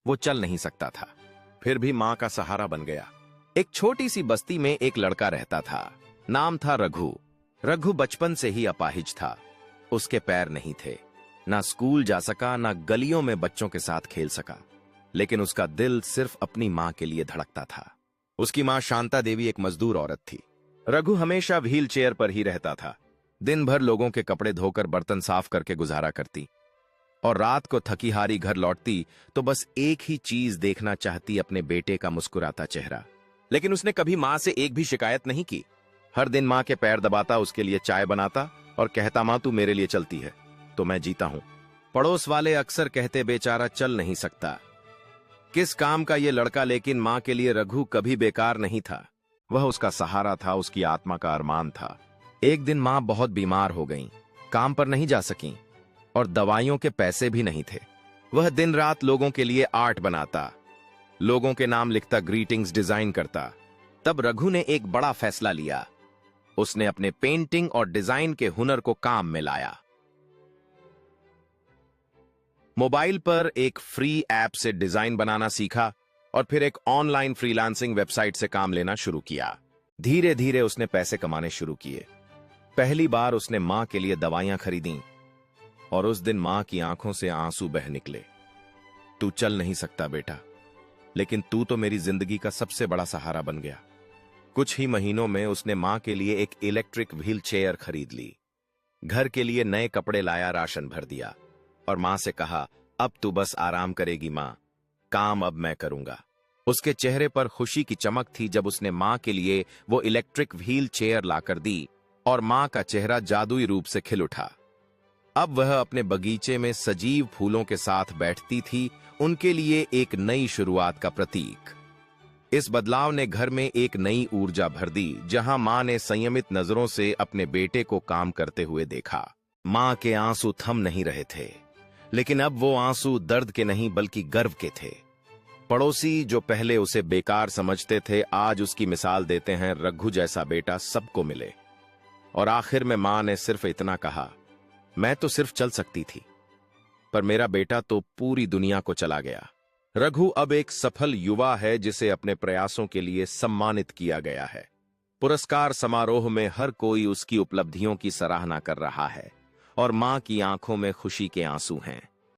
वो चल नहीं सकता था, फिर भी माँ का सहारा बन गया। एक छोटी सी बस्ती में एक लड़का रहता था। नाम था रघु। रघु बचपन से ही अपाहिज था। उसके पैर नहीं थे, ना स्कूल जा सका, ना गलियों में बच्चों के साथ खेल सका, लेकिन उसका दिल सिर्फ अपनी माँ के लिए धड़कता था। उसकी माँ शांता देवी एक मजदूर औरत थी। रघु हमेशा व्हील चेयर पर ही रहता था। दिन भर लोगों के कपड़े धोकर बर्तन साफ करके गुजारा करती और रात को थकी हारी घर लौटती तो बस एक ही चीज देखना चाहती, अपने बेटे का मुस्कुराता चेहरा। लेकिन उसने कभी माँ से एक भी शिकायत नहीं की। हर दिन माँ के पैर दबाता, उसके लिए चाय बनाता और कहता, माँ तू मेरे लिए चलती है तो मैं जीता हूं। पड़ोस वाले अक्सर कहते, बेचारा चल नहीं सकता, किस काम का ये लड़का। लेकिन माँ के लिए रघु कभी बेकार नहीं था। वह उसका सहारा था, उसकी आत्मा का अरमान था। एक दिन माँ बहुत बीमार हो गईं, काम पर नहीं जा सकीं और दवाइयों के पैसे भी नहीं थे। वह दिन रात लोगों के लिए आर्ट बनाता, लोगों के नाम लिखता, ग्रीटिंग्स डिजाइन करता। तब रघु ने एक बड़ा फैसला लिया। उसने अपने पेंटिंग और डिजाइन के हुनर को काम में लाया। मोबाइल पर एक फ्री ऐप से डिजाइन बनाना सीखा और फिर एक ऑनलाइन फ्रीलांसिंग वेबसाइट से काम लेना शुरू किया। धीरे धीरे उसने पैसे कमाने शुरू किए। पहली बार उसने मां के लिए दवाइयां खरीदी और उस दिन मां की आंखों से आंसू बह निकले। तू चल नहीं सकता बेटा, लेकिन तू तो मेरी जिंदगी का सबसे बड़ा सहारा बन गया। कुछ ही महीनों में उसने मां के लिए एक इलेक्ट्रिक व्हील चेयर खरीद ली, घर के लिए नए कपड़े लाया, राशन भर दिया और मां से कहा, अब तू बस आराम करेगी मां, काम अब मैं करूंगा। उसके चेहरे पर खुशी की चमक थी जब उसने मां के लिए वो इलेक्ट्रिक व्हील चेयर लाकर दी और मां का चेहरा जादुई रूप से खिल उठा। अब वह अपने बगीचे में सजीव फूलों के साथ बैठती थी, उनके लिए एक नई शुरुआत का प्रतीक। इस बदलाव ने घर में एक नई ऊर्जा भर दी। जहां मां ने संयमित नजरों से अपने बेटे को काम करते हुए देखा, मां के आंसू थम नहीं रहे थे, लेकिन अब वो आंसू दर्द के नहीं बल्कि गर्व के थे। पड़ोसी जो पहले उसे बेकार समझते थे, आज उसकी मिसाल देते हैं, रघु जैसा बेटा सबको मिले। और आखिर में मां ने सिर्फ इतना कहा, मैं तो सिर्फ चल सकती थी, पर मेरा बेटा तो पूरी दुनिया को चला गया। रघु अब एक सफल युवा है जिसे अपने प्रयासों के लिए सम्मानित किया गया है। पुरस्कार समारोह में हर कोई उसकी उपलब्धियों की सराहना कर रहा है और मां की आंखों में खुशी के आंसू हैं।